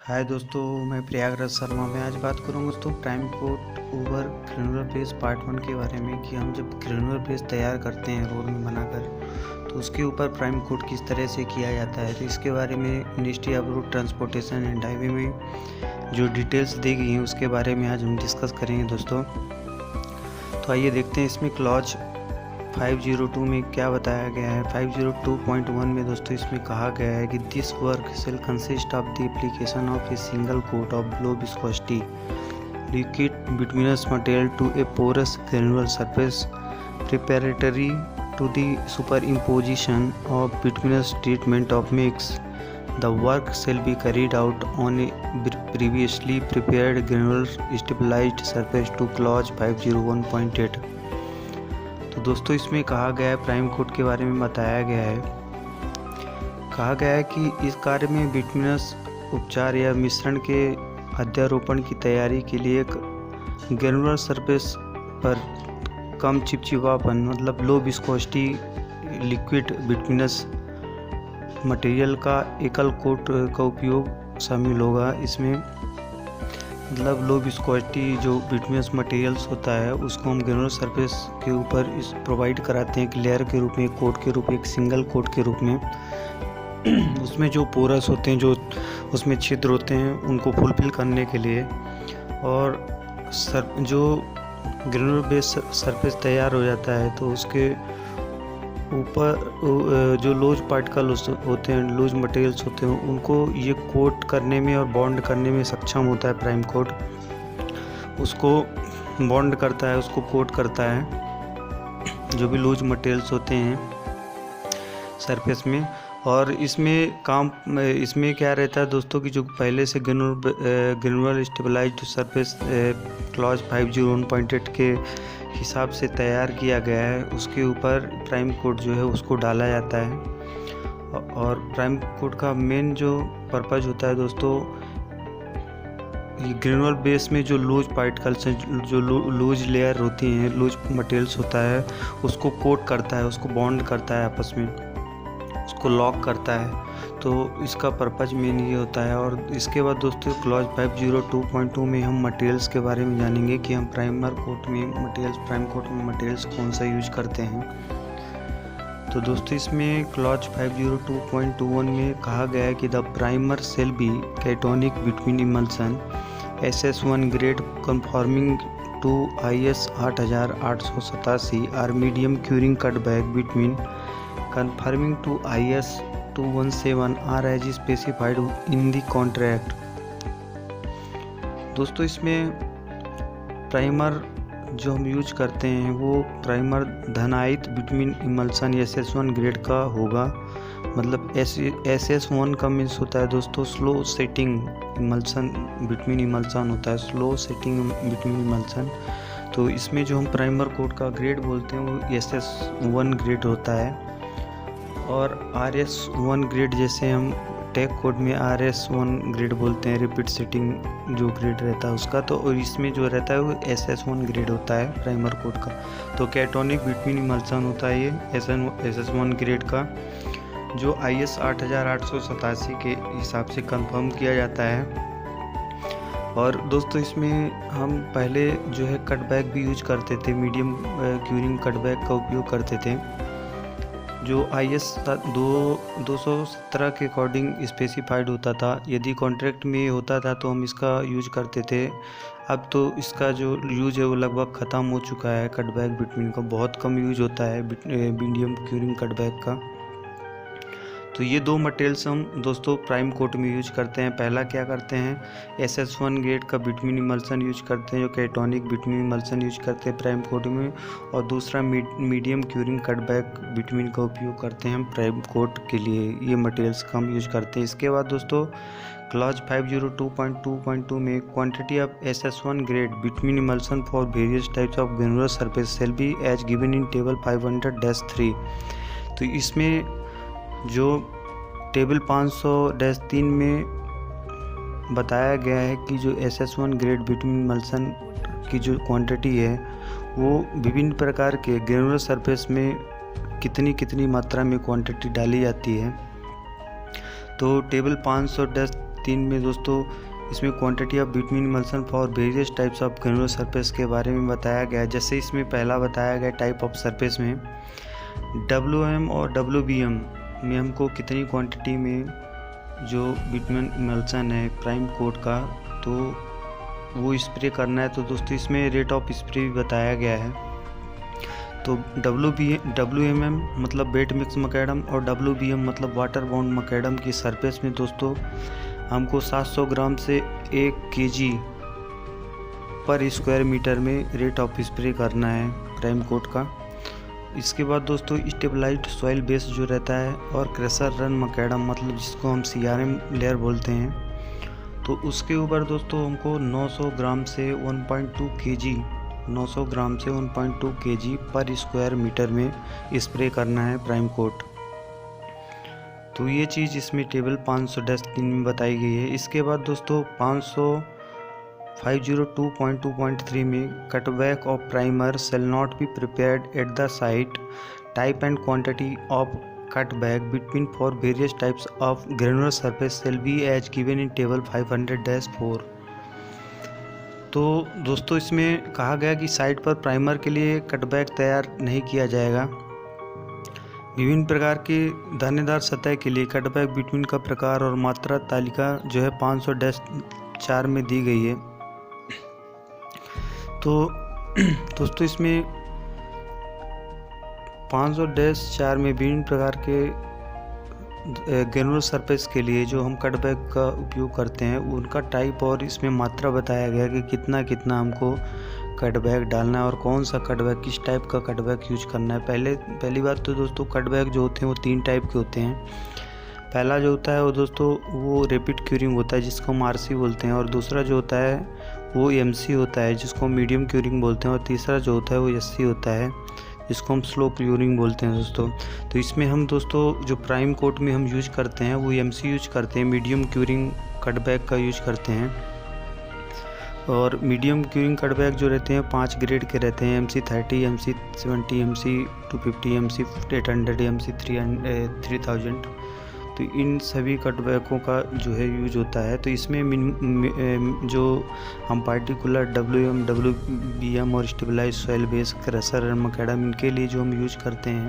हाय दोस्तों, मैं प्रयागराज शर्मा। मैं आज बात करूँगा दोस्तों prime coat over granular base part 1 के बारे में कि हम जब ग्रेनुलर बेस तैयार करते हैं रोड में बनाकर तो उसके ऊपर प्राइम कोट किस तरह से किया जाता है। तो इसके बारे में ministry of road transportation and highway में जो डिटेल्स दी गई हैं उसके बारे में आज हम डिस्कस करेंगे दोस्तों। तो आइए देखते हैं इसमें क्लॉज 502 में क्या बताया गया है। 502.1 में दोस्तों इसमें कहा गया है कि this work shall consist of the application of a single coat of low viscosity liquid bituminous material to a porous granular surface preparatory to the superimposition of bituminous treatment of mix. The work shall be carried out on a previously prepared granular stabilized surface to clause 501.8। तो दोस्तों इसमें कहा गया है, prime coat के बारे में बताया गया है। कहा गया है कि इस कार्य में बिटुमिनस उपचार या मिश्रण के अध्यारोपण की तैयारी के लिए एक ग्रेनुलर सरफेस पर कम चिपचिपापन मतलब लो विस्कोसिटी लिक्विड बिटुमिनस मटेरियल का एकल कोट का उपयोग शामिल होगा। इसमें मतलब लो विस्कोसिटी जो बिटुमिनस मटेरियल्स होता है उसको हम ग्रेनुलर सरफेस के ऊपर इस प्रोवाइड कराते हैं एक लेयर के रूप में, एक कोट के रूप में, एक सिंगल कोट के रूप में। उसमें जो पोरस होते हैं, जो उसमें छिद्र होते हैं, उनको फुलफिल करने के लिए और जो ग्रेनुलर बेस सरफेस तैयार हो जाता है तो उसके ऊपर जो लूज पार्टिकल होते हैं, लूज मटेरियल्स होते हैं, उनको ये कोट करने में और बॉन्ड करने में सक्षम होता है। प्राइम कोट उसको बॉन्ड करता है, उसको कोट करता है जो भी लूज मटेरियल्स होते हैं सरफेस में। और इसमें क्या रहता है दोस्तों कि जो पहले से ग्रेनुलर स्टेबलाइज्ड सरफेस क्लॉज 501.8 के हिसाब से तैयार किया गया है उसके ऊपर प्राइम कोट जो है उसको डाला जाता है। और प्राइम कोट का मेन जो पर्पज़ होता है दोस्तों, ये ग्रेनुलर बेस में जो लूज पार्टिकल्स हैं, जो लूज लेयर होती हैं, लूज मटेरियल्स होता है, उसको कोट करता है, उसको बॉन्ड करता है आपस में, उसको लॉक करता है। तो इसका पर्पज़ मेन ये होता है। और इसके बाद दोस्तों क्लॉज 502.2 में हम मटेरियल्स के बारे में जानेंगे कि हम प्राइम कोट में मटेरियल्स कौन सा यूज करते हैं। तो दोस्तों इसमें क्लॉज 502.21 में कहा गया है कि the primer shall be cationic bitumen emulsion SS1 grade conforming to IS 8887 or medium curing cutback bitumen conforming to IS 217 are as specified in the contract। दोस्तों इसमें प्राइमर जो हम यूज करते हैं वो प्राइमर धनायित बिटवीन इमल्सन SS1 ग्रेड का होगा। मतलब SS1 का मीन्स होता है दोस्तों slow setting emulsion bitumen emulsion होता है, स्लो सेटिंग बिटवीन इमल्सन। तो इसमें जो हम प्राइमर कोट का ग्रेड बोलते हैं वो SS1 ग्रेड होता है। और RS1 ग्रेड जैसे हम टेक कोड में RS1 ग्रेड बोलते हैं, रिपीट सेटिंग जो ग्रेड रहता है उसका। तो और इसमें जो रहता है वो SS1 ग्रेड होता है प्राइमर कोड का। तो कैटोनिक बिटवीन इमल्सन होता है ये SS1 ग्रेड का, जो IS 8887 के हिसाब से कंफर्म किया जाता है। और दोस्तों इसमें हम पहले जो है कटबैक भी यूज करते थे, मीडियम क्यूरिंग कटबैक का उपयोग करते थे जो IS 217 के अकॉर्डिंग स्पेसिफाइड होता था। यदि कॉन्ट्रैक्ट में होता था तो हम इसका यूज करते थे। अब तो इसका जो यूज है वो लगभग ख़त्म हो चुका है। कटबैक बिटवीन का बहुत कम यूज होता है मीडियम क्यूरिंग कटबैक का। तो ये दो मटेरियल्स हम दोस्तों प्राइम कोट में यूज करते हैं। पहला क्या करते हैं, SS1 ग्रेड का बिटवीन इमल्सन यूज करते हैं जो कैटोनिक बिटवीन इमल्सन यूज करते हैं प्राइम कोट में। और दूसरा मीडियम क्यूरिंग कटबैक बिटवीन का उपयोग करते हैं हम प्राइम कोट के लिए। ये मटेरियल्स का हम यूज करते हैं। इसके बाद दोस्तों क्लॉज 502.2.2 में quantity of SS1 grade bitumen emulsion for various types of granular surface shall be as given in table 500-3। तो इसमें जो टेबल 500-3 में बताया गया है कि जो SS1 ग्रेड बिटवीन इमल्सन की जो क्वांटिटी है वो विभिन्न प्रकार के ग्रेनुलर सरफेस में कितनी मात्रा में क्वांटिटी डाली जाती है। तो टेबल 510 3 में दोस्तों इसमें quantity of between emulsion for various types of granular surface के बारे में बताया गया है। जैसे इसमें पहला बताया गया टाइप ऑफ सरफेस में WM और WBM में हमको कितनी क्वांटिटी में जो बिटवीन इमल्सन है प्राइम कोट का तो वो स्प्रे करना है। तो दोस्तों इसमें रेट ऑफ स्प्रे भी बताया गया है। तो WMM मतलब वेट मिक्स मकैडम और WBM मतलब वाटर बाउंड मकैडम की सरफेस में दोस्तों हमको 700 ग्राम से 1 kg पर स्क्वायर मीटर में रेट ऑफ स्प्रे करना है प्राइम कोट का। इसके बाद दोस्तों स्टेबलाइज्ड सॉइल बेस जो रहता है और क्रशर रन मकैडम मतलब जिसको हम CRM लेयर बोलते हैं, तो उसके ऊपर दोस्तों हमको 900 ग्राम से 1.2 kg 900 ग्राम से 1.2 kg पर स्क्वायर मीटर में स्प्रे करना है प्राइम कोट। तो ये चीज़ इसमें टेबल 500-3 में बताई गई है। इसके बाद दोस्तों 502.2.3 में cutback of primer shall not be prepared at the site, type and quantity of cutback between for various types of granular surface shall be as given in table 500-4। तो दोस्तों इसमें कहा गया कि साइट पर प्राइमर के लिए कटबैक तैयार नहीं किया जाएगा। विभिन्न प्रकार के दानेदार सतह के लिए कटबैक बिटवीन का प्रकार और मात्रा तालिका जो है 500-4 में दी गई है। तो दोस्तों इसमें 500-4 में विभिन्न प्रकार के ग्रेनुलर सरफेस के लिए जो हम कटबैक का उपयोग करते हैं उनका टाइप और इसमें मात्रा बताया गया कि कितना कितना हमको कटबैक डालना है और कौन सा कटबैक किस टाइप का कटबैक यूज करना है। पहली बात तो दोस्तों कटबैक जो होते हैं वो 3 टाइप के होते हैं। पहला जो होता है वो दोस्तों वो रैपिड क्यूरिंग होता है जिसको हम RC बोलते हैं, और दूसरा जो होता है वो MC होता है जिसको हम मीडियम क्यूरिंग बोलते हैं, और तीसरा जो होता है वो SC होता है जिसको हम स्लो क्यूरिंग बोलते हैं दोस्तों। तो इसमें हम दोस्तों जो प्राइम कोट में हम यूज करते हैं वो MC यूज करते हैं, मीडियम क्यूरिंग कटबैक का यूज करते हैं। और मीडियम क्यूरिंग कटबैक जो रहते हैं 5 ग्रेड के रहते हैं, MC30, MC70, MC250, MC800, MC3000। तो इन सभी कटबैकों का जो है यूज होता है। तो इसमें जो हम पार्टिकुलर WM, WBM और स्टेबलाइज सॉइल बेस क्रशर और मकैडम इनके लिए जो हम यूज करते हैं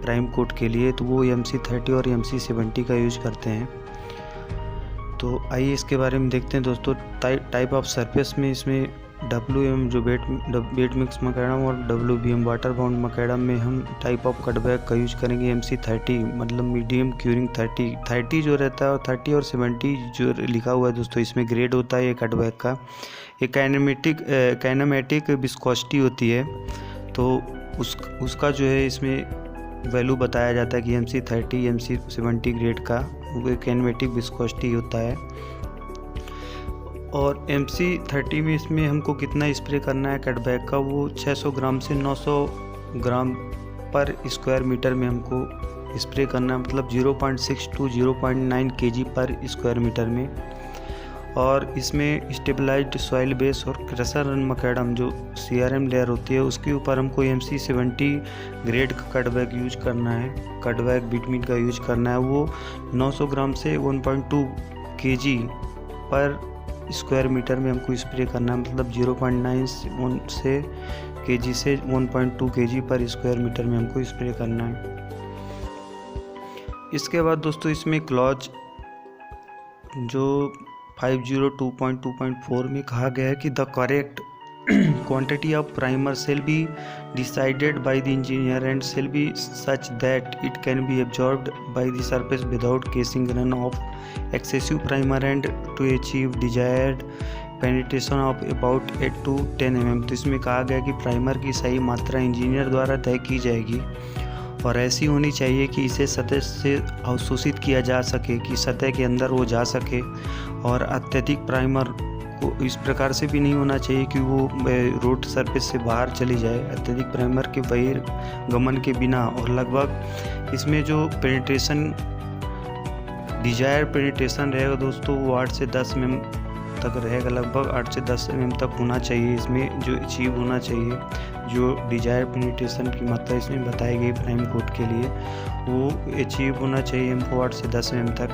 प्राइम कोट के लिए तो वो MC30 और MC70 का यूज करते हैं। तो आइए इसके बारे में देखते हैं दोस्तों। टाइप ऑफ सरफेस में इसमें WM जो वेट मिक्स मकैडम और WBM वाटर बाउंड मकैडम में हम टाइप ऑफ कटबैक का यूज करेंगे MC30 मतलब मीडियम क्यूरिंग 30 जो रहता है, और 30 और 70 जो लिखा हुआ है दोस्तों इसमें ग्रेड होता है ये कटबैक का। एक काइनेमेटिक विस्कोसिटी होती है तो उसका जो है इसमें वैल्यू बताया जाता है कि MC30 MC70 ग्रेड का वो काइनेमेटिक विस्कोसिटी होता है। और MC30 में इसमें हमको कितना स्प्रे करना है कटबैक का वो 600 ग्राम से 900 ग्राम पर स्क्वायर मीटर में हमको स्प्रे करना है, मतलब 0.6 to 0.9 kg पर स्क्वायर मीटर में। और इसमें स्टेबलाइज्ड सॉइल बेस और क्रशर रन मकैडम जो CRM लेयर होती है उसके ऊपर हमको MC70 ग्रेड का कटबैक यूज करना है, कटबैक बिटवीन का यूज करना है। वो 900 ग्राम से 1.2 kg पर स्क्वायर मीटर में हमको स्प्रे करना है, मतलब 0.9 से kg से 1.2 kg पर स्क्वायर मीटर में हमको स्प्रे करना है। इसके बाद दोस्तों इसमें क्लॉज जो 502.2.4 में कहा गया है कि the correct quantity of primer shall be decided by the engineer and shall be such that it can be absorbed by the surface without causing run of excessive primer and to achieve desired penetration of about 8 to 10 mm। तो इसमें कहा गया कि primer की सही मात्रा engineer द्वारा तय की जाएगी और ऐसी होनी चाहिए कि इसे सतह से अवशोषित किया जा सके, कि सतह के अंदर वो जा सके। और अत्यधिक प्राइमर को इस प्रकार से भी नहीं होना चाहिए कि वो रोड सरफेस से बाहर चली जाए, अत्यधिक प्राइमर के बहिर्गमन के बिना। और लगभग इसमें जो पेनिट्रेशन डिजायर पेनिट्रेशन रहेगा दोस्तों वो 8 से 10 mm तक रहेगा, लगभग 8 से 10 mm तक होना चाहिए इसमें जो अचीव होना चाहिए। जो डिजायर पेनिट्रेशन की मात्रा इसमें बताई गई प्राइम कोट के लिए वो अचीव होना चाहिए हमको 8 से 10 mm तक।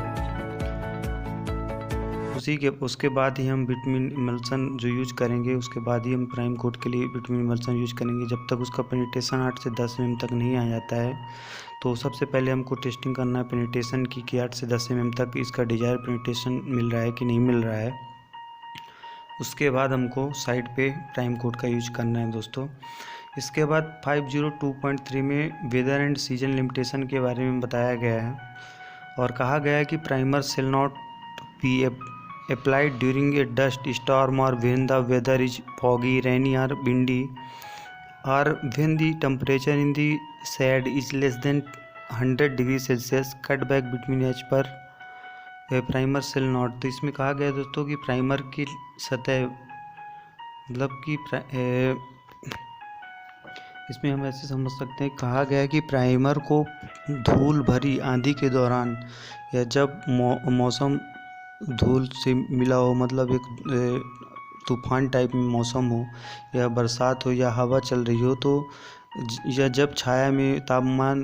उसके बाद ही हम बिटुमिन इमल्सन जो यूज करेंगे, उसके बाद ही हम प्राइम कोट के लिए बिटुमिन इमल्सन यूज करेंगे। जब तक उसका पेनिट्रेशन 8 से 10 mm तक नहीं आ जाता है, तो सबसे पहले हमको टेस्टिंग करना है पेनिट्रेशन की कि 8 से 10 mm तक इसका डिजायर पेनिट्रेशन मिल रहा है कि नहीं मिल रहा है। उसके बाद हमको साइड पे प्राइम कोट का यूज करना है दोस्तों। इसके बाद 502.3 में वेदर एंड सीजन लिमिटेशन के बारे में बताया गया है और कहा गया है कि primer shall not be applied during a dust storm or when the weather is foggy, rainy or windy, or when the temperature in the shade is less than 100 degrees Celsius. Cut back between as per primer shall not. तो इसमें कहा गया है दोस्तों कि primer की सतह मतलब कि इसमें हम ऐसे समझ सकते हैं, कहा गया है कि प्राइमर को धूल भरी आंधी के दौरान या जब मौसम धूल से मिला हो, मतलब एक तूफान टाइप में मौसम हो या बरसात हो या हवा चल रही हो, तो या जब छाया में तापमान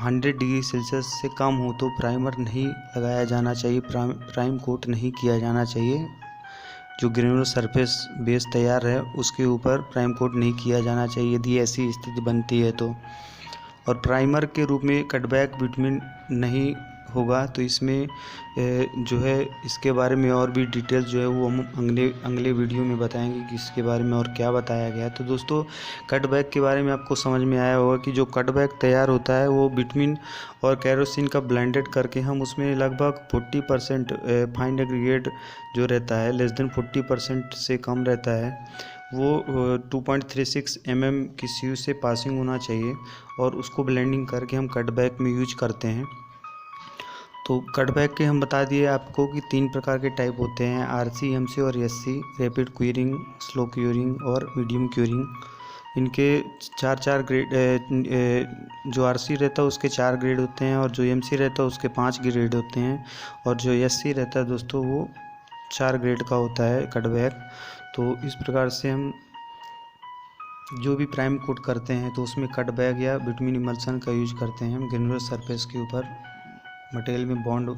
100 डिग्री सेल्सियस से कम हो तो प्राइमर नहीं लगाया जाना चाहिए, प्राइम कोट नहीं किया जाना चाहिए। जो ग्रेनुलर सरफेस बेस तैयार है उसके ऊपर प्राइम कोट नहीं किया जाना चाहिए यदि ऐसी स्थिति बनती है तो। और प्राइमर के रूप में कटबैक बिटुमिन नहीं होगा। तो इसमें जो है इसके बारे में और भी डिटेल्स जो है वो हम अगले वीडियो में बताएंगे कि इसके बारे में और क्या बताया गया है। तो दोस्तों कटबैक के बारे में आपको समझ में आया होगा कि जो कटबैक तैयार होता है वो बिटुमिन और केरोसिन का ब्लेंडेड करके हम उसमें लगभग 40% फाइन एग्रीगेट जो रहता है लेस देन 40% से कम रहता है, वो 2.36 mm की सीयू से पासिंग होना चाहिए और उसको ब्लेंडिंग करके हम कटबैक में यूज करते हैं। तो कटबैक के हम बता दिए आपको कि 3 प्रकार के टाइप होते हैं, RC, MC और SC, rapid curing, slow curing और मीडियम क्यूरिंग। इनके 4 ग्रेड, जो RC रहता है उसके 4 ग्रेड होते हैं और जो MC रहता है उसके 5 ग्रेड होते हैं और जो SC रहता है दोस्तों वो 4 ग्रेड का होता है कटबैक। तो इस प्रकार से हम जो भी प्राइम कोट करते हैं तो उसमें कटबैक या बिटुमिन इमल्सन का यूज करते हैं हम ग्रेनुलर सरफेस के ऊपर मटेरियल में बॉन्ड